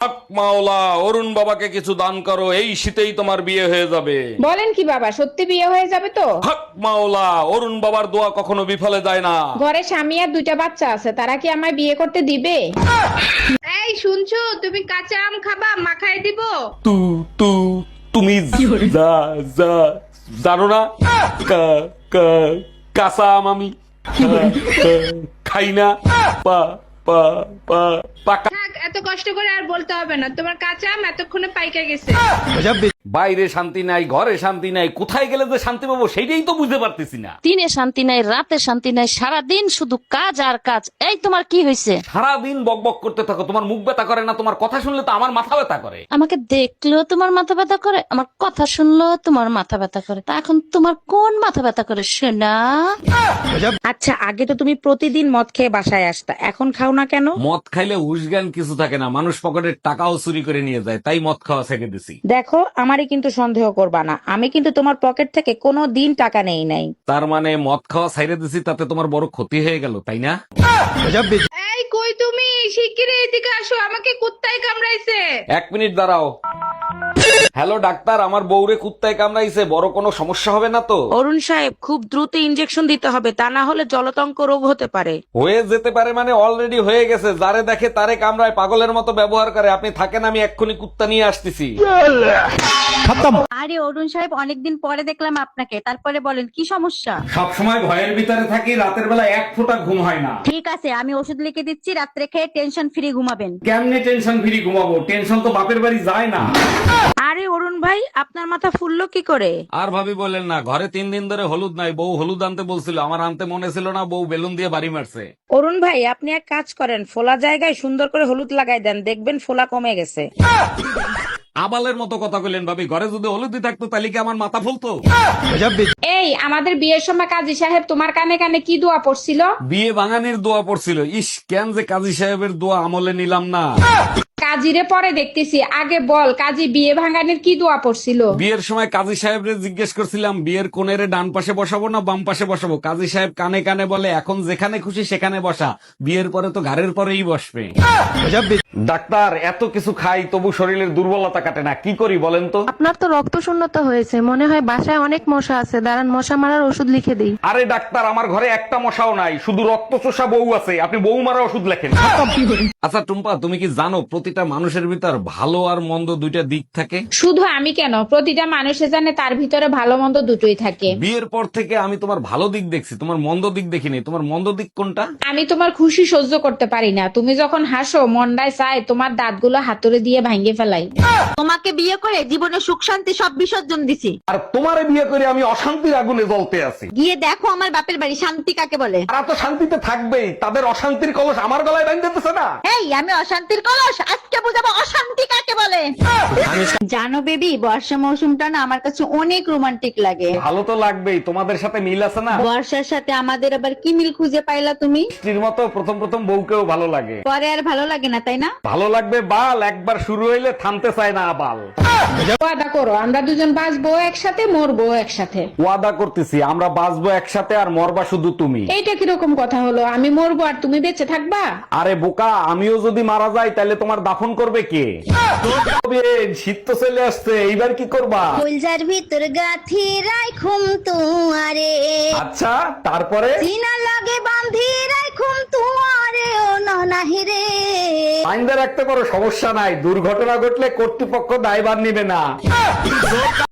হক মাওলা, অরুণ বাবাকে কিছু দান করো, এই শীতেই তোমার বিয়ে হয়ে যাবে। বলেন কি বাবা, সত্যি বিয়ে হয়ে যাবে তো? হক মাওলা, অরুণ বাবার দোয়া কখনো বিফলে যায় না। ঘরে স্বামী আর দুইটা বাচ্চা আছে, তারা কি আমায় বিয়ে করতে দিবে? এই শুনছো, তুমি কাঁচা আম খাবা, মাখায় দিব? তু তু তুমি যা যা জানো না, কাঁচা আম আমি খাই না, পা পা পা পাকা। থাক, এত কষ্ট করে আর বলতে হবে না, তোমার কাঁচা আম এতক্ষণে পাইকা গেছে। বাইরে শান্তি নাই, ঘরে শান্তি নাই, কোথায় গেলে যে শান্তি পাবো সেইটাই তো বুঝতে পারতেছি না। দিনে শান্তি নাই, রাতে শান্তি নাই, সারাদিন শুধু কাজ আর কাজ। এই তোমার কি হয়েছে? সারাদিন বকবক করতে থাকো, তোমার মুখ ব্যথা করে না? তোমার কথা শুনলে তো আমার মাথা ব্যথা করে। আমাকে দেখলেও তোমার মাথা ব্যথা করে, আমার কথা শুনলেও তোমার মাথা ব্যথা করে। তা এখন তোমার কোন মাথা ব্যথা করে শোনা? আচ্ছা, আগে তো তুমি প্রতিদিন মদ খেয়ে বাসায় আসতা, এখন খাও না কেন? মদ খাইলে হুশজ্ঞান কিছু থাকে না, মানুষ পকেটের টাকাও চুরি করে নিয়ে যায়, তাই মদ খাওয়া ছেড়ে দিছি। দেখো, আমারই কিন্তু সন্দেহ করবা না, আমি কিন্তু তোমার পকেট থেকে কোনো দিন টাকা নেই নাই। তার মানে মদ খাওয়া ছাইড়ে দিছি, তাতে তোমার বড় ক্ষতি হয়ে গেল, তাই না? এই কই তুমি, শিগগিরই এদিকে আসো, আমাকে কুত্তায় কামড়াইছে। 1 মিনিট দাঁড়াও। হ্যালো ডাক্তার, আমার বউরে কুত্তায় কামড়াইছে, বড় কোনো সমস্যা হবে না তো? অরুণ সাহেব, খুব দ্রুত ইনজেকশন দিতে হবে, তা না হলে জলতঙ্ক রোগ হতে পারে। হয়ে যেতে পারে মানে অলরেডি হয়ে গেছে। যারে দেখে তারে কামড়ায়, পাগলের মতো ব্যবহার করে। আপনি থাকেন, আমি এক্ষুনি কুত্তা নিয়ে আসতেছি। আরে অরুণ সাহেব, অনেকদিন পরে দেখলাম আপনাকে, তারপরে বলেন কি সমস্যা? সবসময় ভয়ের ভিতরে থাকি, রাতের বেলা এক ফোঁটা ঘুম হয় না। ঠিক আছে, আমি ওষুধ লিখে দিচ্ছি, রাত্রে খেয়ে টেনশন ফ্রি ঘুমাবেন। কেমনে টেনশন ফ্রি ঘুমাবো? টেনশন তো বাপের বাড়ি যায় না। আরে অরুণ ভাই, আপনার মাথা ফুললো কি করে? আর ভাবি বলেন না, ঘরে 3 দিন ধরে হলুদ নাই। বউ হলুদ আনতে বলছিল, আমার আনতে মনে ছিল না, বউ বেলুন দিয়ে বাড়ি মারছে। অরুণ ভাই, আপনি এক কাজ করেন, ফোলা জায়গায় সুন্দর করে হলুদ লাগাই দেন, দেখবেন ফোলা কমে গেছে। আবালের মতো কথা কইলেন ভাবি, ঘরে যদি হলুদই থাকতো তাহলে কি আমার মাথা ফুলতো? এই আমাদের বিয়ের সময় কাজী সাহেব তোমার কানে কানে কি দোয়া পড়ছিল? বিয়ে ভাঙানির দোয়া পড়ছিল। ইস, কেন যে কাজী সাহেবের দোয়া আমলে নিলাম না। কাজীরে পরে দেখতেছি, আগে বল কাজী বিয়ে ভাঙানির কি দোয়া পড়ছিল? বিয়ের সময় কাজী সাহেবরে জিজ্ঞেস করছিলাম, বিয়ের কোণের ডান পাশে বসাবো না বাম পাশে বসাবো? কাজী সাহেব কানে কানে বলে, এখন যেখানে খুশি সেখানে বসা, বিয়ের পরে তো ঘাড়ের পরেই বসবে। ডাক্তার, এত কিছু খাই তবু শরীরের দুর্বলতা কাটে না, কি করি বলেন তো? আপনার তো রক্ত শূন্যতা হয়েছে, মনে হয় বাসায় অনেক মশা আছে, দাঁড়ান মশা মারার ওষুধ লিখে দিই। আরে ডাক্তার, আমার ঘরে একটা মশাও নাই, শুধু রক্ত চোষা বউ আছে। আপনি বউ মারা ওষুধ লেখেন। আচ্ছা টুম্পা, তুমি কি জানো প্রতিটা মানুষের ভিতর ভালো আর মন্দ দুইটা দিক থাকে? শুধু আমি কেন, প্রতিটা মানুষে জানে তার ভিতরে ভালো মন্দ দুটোই থাকে। বিয়ের পর থেকে আমি তোমার ভালো দিক দেখছি, তোমার মন্দ দিক দেখিনি। তোমার মন্দ দিক কোনটা? আমি তোমার খুশি সহ্য করতে পারি না, তুমি যখন হাসো মনটায় চায় তোমার দাঁতগুলো হাতুড়ে দিয়ে ভাঙিয়ে ফেলাই। তোমাকে বিয়ে করে জীবনে সুখ শান্তি সব বিসর্জন দিছি। আর তোমারে বিয়ে করে আমি অশান্তির আগুনে জ্বলতে আছি। গিয়ে দেখো আমার বাপের বাড়ি শান্তি কাকে বলে। তারা তো শান্তিতে থাকবেই, তাদের অশান্তির কলস আমার গলায় বাঁধতেছে না। এই আমি অশান্তির কলস, আজকে বুঝাবো অশান্তি কাকে বলে। জানো বেবি, বর্ষা মৌসুমটা না আমার কাছে অনেক রোমান্টিক লাগে। ভালো তো লাগবেই, তোমাদের সাথে মিল আছে না? বর্ষার সাথে আমাদের আবার কি মিল খুঁজে পাইলা তুমি? স্ত্রীর মতো প্রথম প্রথম বউকেও ভালো লাগে, পরে আর ভালো লাগে না, তাই না? ভালো লাগবে বাল, একবার শুরু হইলে থামতে চায় না বাল। ওয়াদা করো আমরা দুজন বাঁচবো একসাথে, মরবো একসাথে। ওয়াদা করতেছি, আমরা বাঁচবো একসাথে আর মরবা শুধু তুমি। এইটা কিরকম কথা হলো, আমি মরবো আর তুমি বেঁচে থাকবা? আরে বোকা, আমিও যদি মারা যাই তাহলে তোমার দাফন করবে কে? শীত তো চলে আসছে, এইবার কি করবা? ফুলজার ভিতর গাথি রাইখুম তুয়ারে, আচ্ছা তারপরে? সিনা লাগে বাঁধি রাইখুম তুয়ারে, ও ননাহি রে। আইনদা রাখতে পারো, সমস্যা নাই, দুর্ঘটনা ঘটলে কর্তৃপক্ষ দায়ভার নিবে না।